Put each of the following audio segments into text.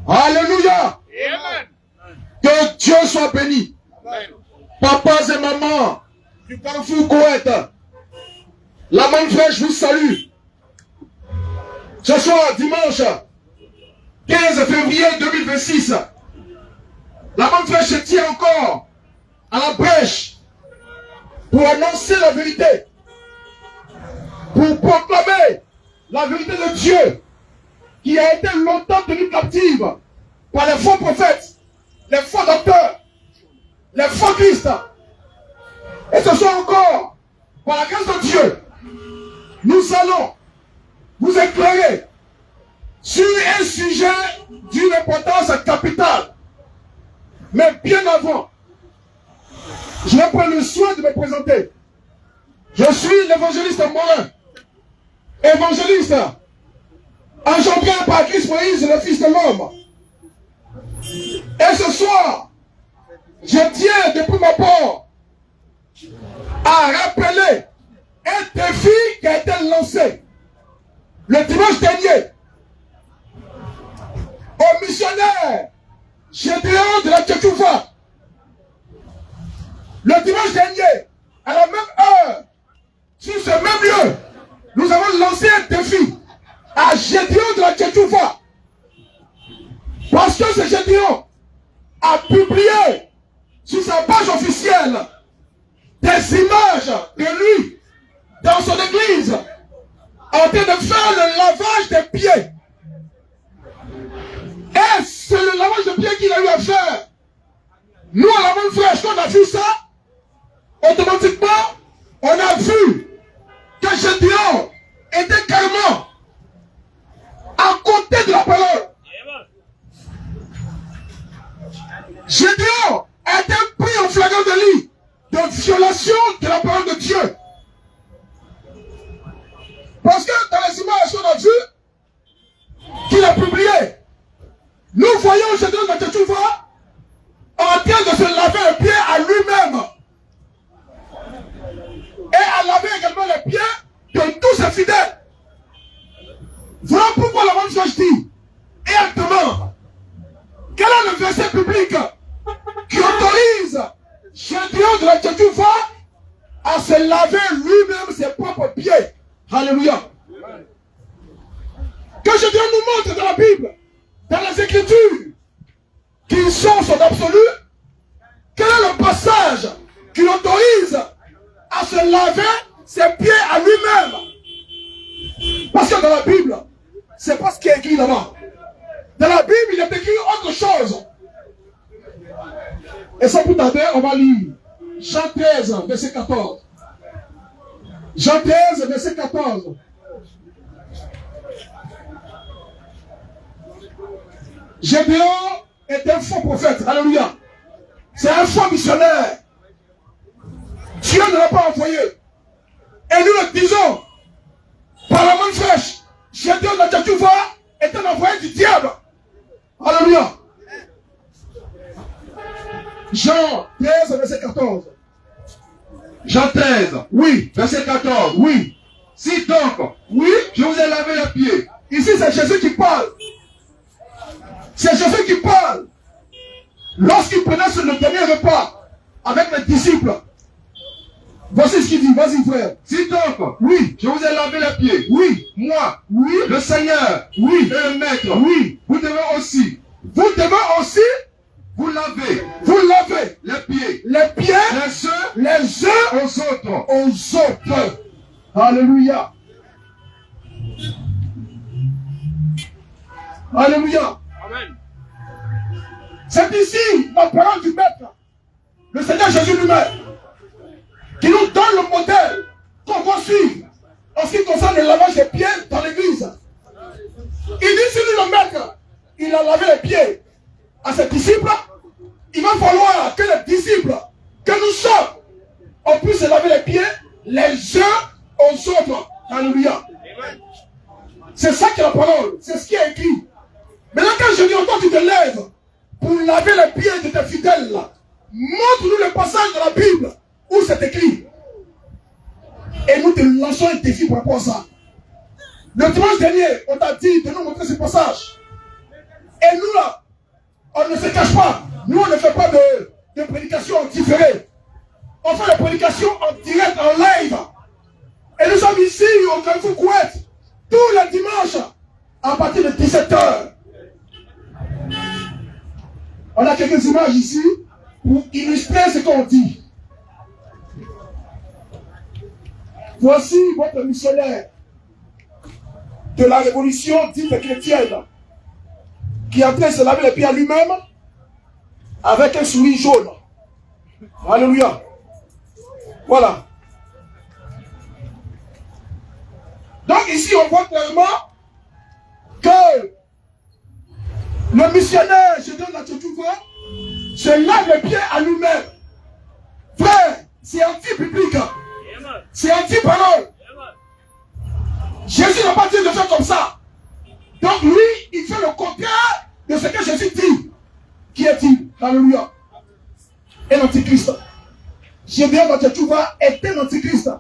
Alléluia. Que Dieu soit béni. Papas et mamans du Carrefour Koweït, la main fraîche vous salue. Ce soir, dimanche 15 février 2026, la main fraîche se tient encore à la brèche pour annoncer la vérité, pour proclamer la vérité de Dieu qui a été longtemps tenue captive par les faux prophètes, les faux docteurs, les faux Christ. Et ce soir encore, par la grâce de Dieu, nous allons vous éclairer sur un sujet d'une importance capitale. Mais bien avant, je vais prendre le soin de me présenter. Je suis l'évangéliste Morin, évangéliste engendré par Christ Moïse, le Fils de l'homme. Et ce soir, je tiens depuis ma part à rappeler un défi qui a été lancé le dimanche dernier au missionnaire Gédéon de la Tchétchouva. Le dimanche dernier, à la même heure, sur ce même lieu, nous avons lancé un défi à Gédéon de la Tchétchouva. Parce que ce Gédéon a publié sur sa page officielle des images de lui dans son église en train de faire le lavage des pieds. Et c'est le lavage de pieds qu'il a eu à faire. Nous, à la même fraîche, quand on a vu ça, automatiquement, on a vu que Gédéon était carrément à côté de la parole. Gédéon a été pris en flagrant délit de violation de la parole de Dieu. Parce que dans les images qu'on a vues, qu'il a publiées, nous voyons Gédéon de Tchétchouva en train de se laver les pieds à lui-même. Et à laver également les pieds de tous ses fidèles. Voilà pourquoi la même chose dit. Et elle demande, quel est le verset public qui autorise Gédéon de la Tchétchouva à se laver lui-même ses propres pieds? Alléluia. Que Gédéon nous montre dans la Bible, dans les Écritures, qui sont son absolu, quel est le passage qui l'autorise à se laver ses pieds à lui-même? Parce que dans la Bible, c'est pas ce qui est écrit là-bas. Dans la Bible, il est écrit autre chose. Et sans plus tarder, on va lire Jean 13, verset 14. Jean 13, verset 14. Gédéon est un faux prophète. Alléluia. C'est un faux missionnaire. Dieu ne l'a pas envoyé. Et nous le disons par la main fraîche. Gédéon de la Tchétchouva est un envoyé du diable. Alléluia. Jean 13, verset 14. Jean 13, Oui. verset 14. Oui. Si donc, Oui. je vous ai lavé les pieds, Ici, c'est Jésus qui parle. C'est Jésus qui parle. Lorsqu'il prenait sur le dernier repas avec les disciples. Voici ce qu'il dit. Vas-y, frère. si donc, Oui. je vous ai lavé les pieds, Oui. moi, Oui. le Seigneur Oui. et le Maître, Oui. vous devez aussi Vous devez aussi vous laver vous laver les pieds, les pieds les uns les uns aux autres. aux autres. Alléluia. Alléluia. Amen. C'est ici la parole du Maître, le Seigneur Jésus lui-même, qui nous donne le modèle qu'on va suivre en ce qui concerne le lavage des pieds dans l'église. Il dit, si lui le Maître, il a lavé les pieds à ses disciples, il va falloir que les disciples que nous sommes, on puisse se laver les pieds les uns aux autres. Alléluia. C'est ça qui est la parole, c'est ce qui est écrit. Maintenant, quand je dis encore, tu te lèves pour laver les pieds de tes fidèles là, montre-nous le passage de la Bible où c'est écrit. Et nous te lançons un défi par rapport à ça. Le dimanche dernier, on t'a dit de nous montrer ce passage. Et nous là, on ne se cache pas. Nous, on ne fait pas de prédication différée. On fait la prédication en direct, en live. Et nous sommes ici au Carrefour Kouet, tous les dimanches, à partir de 17h. On a quelques images ici pour illustrer ce qu'on dit. Voici votre missionnaire de la révolution dite chrétienne qui est en train de se laver les pieds à lui-même avec un souris jaune. Alléluia. Voilà. Donc ici on voit clairement que le missionnaire, je donne la Tchétchouva, se lave les pieds à lui-même. Frère, c'est anti-biblique. C'est anti-parole. Jésus n'a pas dit de faire comme ça. Donc lui, il fait le contraire de ce que Jésus dit. Qui est-il? Alléluia. Un antichrist. Gédéon dans Tchétchouva est un antichrist.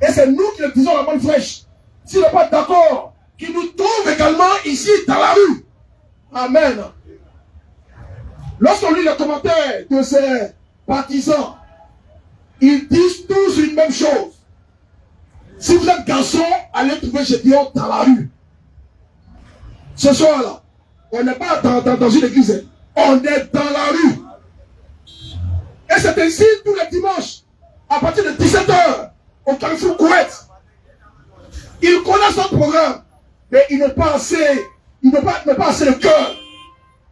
Et c'est nous qui le disons la bonne fraîche. S'il n'est pas d'accord, qu'il nous trouve également ici dans la rue. Amen. Lorsqu'on lit les commentaires de ces partisans, ils disent tous une même chose. Si vous êtes garçon, allez trouver Gédéon dans la rue. Ce soir-là, on n'est pas dans une église, on est dans la rue. Et c'est ainsi tous les dimanches, à partir de 17h, au Carrefour Kouet. Ils connaissent notre programme, mais ils n'ont pas assez, le cœur.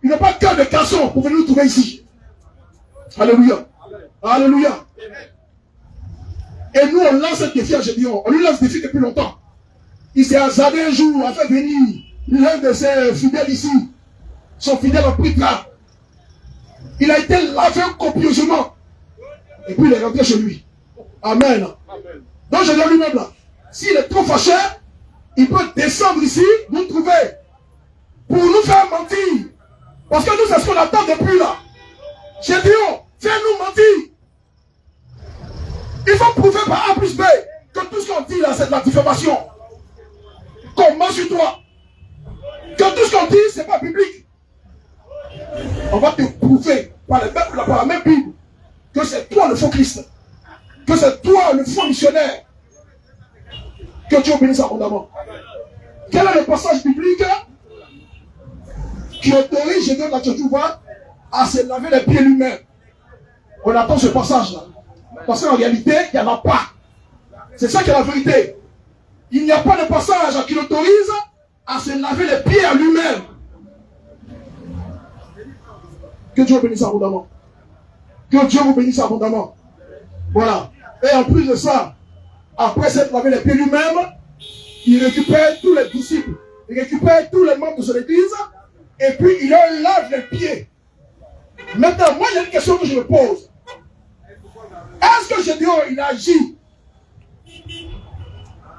Ils n'ont pas de cœur de garçon pour venir nous trouver ici. Alléluia. Alléluia. Et nous, on lance ce défi à Gédéon. On lui lance ce défi depuis longtemps. Il s'est hasardé un jour à faire venir l'un de ses fidèles ici. Son fidèle en prêtre là. Il a été lavé copieusement. Et puis il est rentré chez lui. Amen. Donc je dis lui-même là. S'il est trop fâché, il peut descendre ici, nous trouver. Pour nous faire mentir. Parce que nous, c'est ce qu'on attend depuis là. Gédéon, fais-nous mentir. Il faut prouver par A plus B que tout ce qu'on dit là, c'est de la diffamation. Qu'on ment sur toi. Que tout ce qu'on dit, c'est pas biblique. On va te prouver par la même Bible que c'est toi le faux Christ. Que c'est toi le faux missionnaire. Que Dieu bénisse abondamment. Quel est le passage biblique qui autorise Gédéon dans Tchétchouva à se laver les pieds lui-même? On attend ce passage-là. Parce qu'en réalité, il n'y en a pas. C'est ça qui est la vérité. Il n'y a pas de passage qui l'autorise à se laver les pieds à lui-même. Que Dieu bénisse abondamment. Que Dieu vous bénisse abondamment. Voilà. Et en plus de ça, après s'être lavé les pieds lui-même, il récupère tous les disciples. Il récupère tous les membres de son église. Et puis il leur lave les pieds. Maintenant, moi j'ai une question que je me pose. Est-ce que Gédéon, il a agi?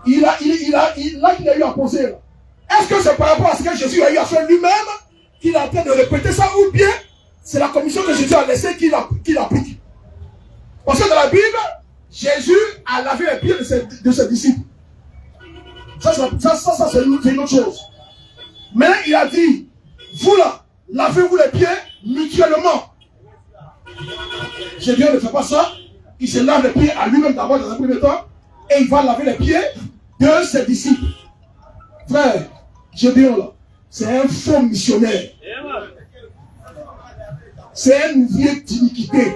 Il a eu à poser. Est-ce que c'est par rapport à ce que Jésus a eu à faire lui-même qu'il est en train de répéter ça, ou bien c'est la commission que Jésus a laissée qu'il applique? Parce que dans la Bible, Jésus a lavé les pieds de ses disciples. Ça c'est une autre chose. Mais il a dit, vous là, lavez-vous les pieds mutuellement. Gédéon ne fait pas ça. Il se lave les pieds à lui-même d'abord dans un premier temps, et il va laver les pieds de ses disciples. Frère, Gédéon là, c'est un faux missionnaire. C'est un ouvrier d'iniquité.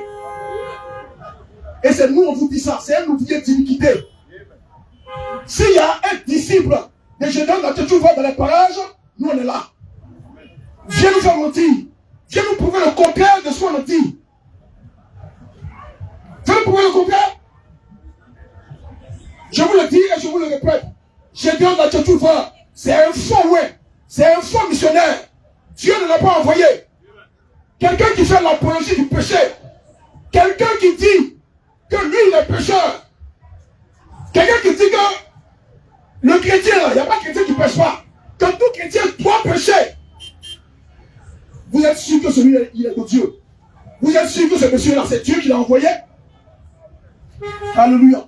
Et c'est nous, on vous dit ça, c'est un ouvrier d'iniquité. S'il y a un disciple de Gédéon dans Tchétchouva dans les parages, nous on est là. Viens nous faire mentir. Viens nous prouver le contraire de ce qu'on a dit. Viens nous prouver le contraire. Je vous le dis et je vous le répète. Gédéon dans Tchétchouva, c'est un faux, ouais. C'est un faux missionnaire. Dieu ne l'a pas envoyé. Quelqu'un qui fait l'apologie du péché. Quelqu'un qui dit que lui il est pécheur. Quelqu'un qui dit que le chrétien là, il n'y a pas de chrétien qui ne pêche pas. Que tout chrétien doit pécher. Vous êtes sûr que celui-là, il est de Dieu? Vous êtes sûr que ce monsieur-là, c'est Dieu qui l'a envoyé? Alléluia.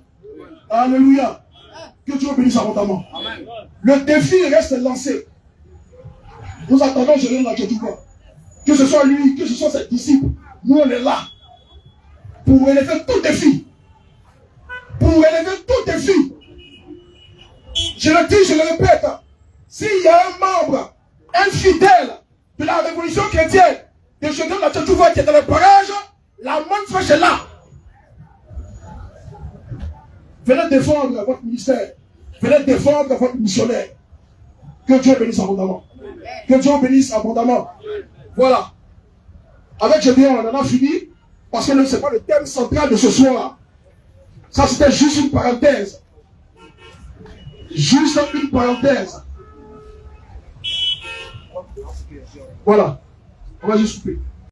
Alléluia. Que Dieu bénisse abondamment. Le défi reste lancé. Nous attendons Jésus dans la Côte d'Ivoire. Que ce soit lui, que ce soit ses disciples, nous on est là pour élever tout défi. Pour élever tout défi. Je le dis, je le répète, s'il y a un membre infidèle de la révolution chrétienne, de Jésus dans la Côte d'Ivoire qui est dans le barrage, la bonne fraîche est là. Venez défendre votre ministère. Venez défendre votre missionnaire. Que Dieu bénisse abondamment. Que Dieu bénisse abondamment. Voilà. Avec Gédéon, on en a fini. Parce que ce n'est pas le thème central de ce soir. Ça, c'était juste une parenthèse. Juste une parenthèse. Voilà. On va juste couper.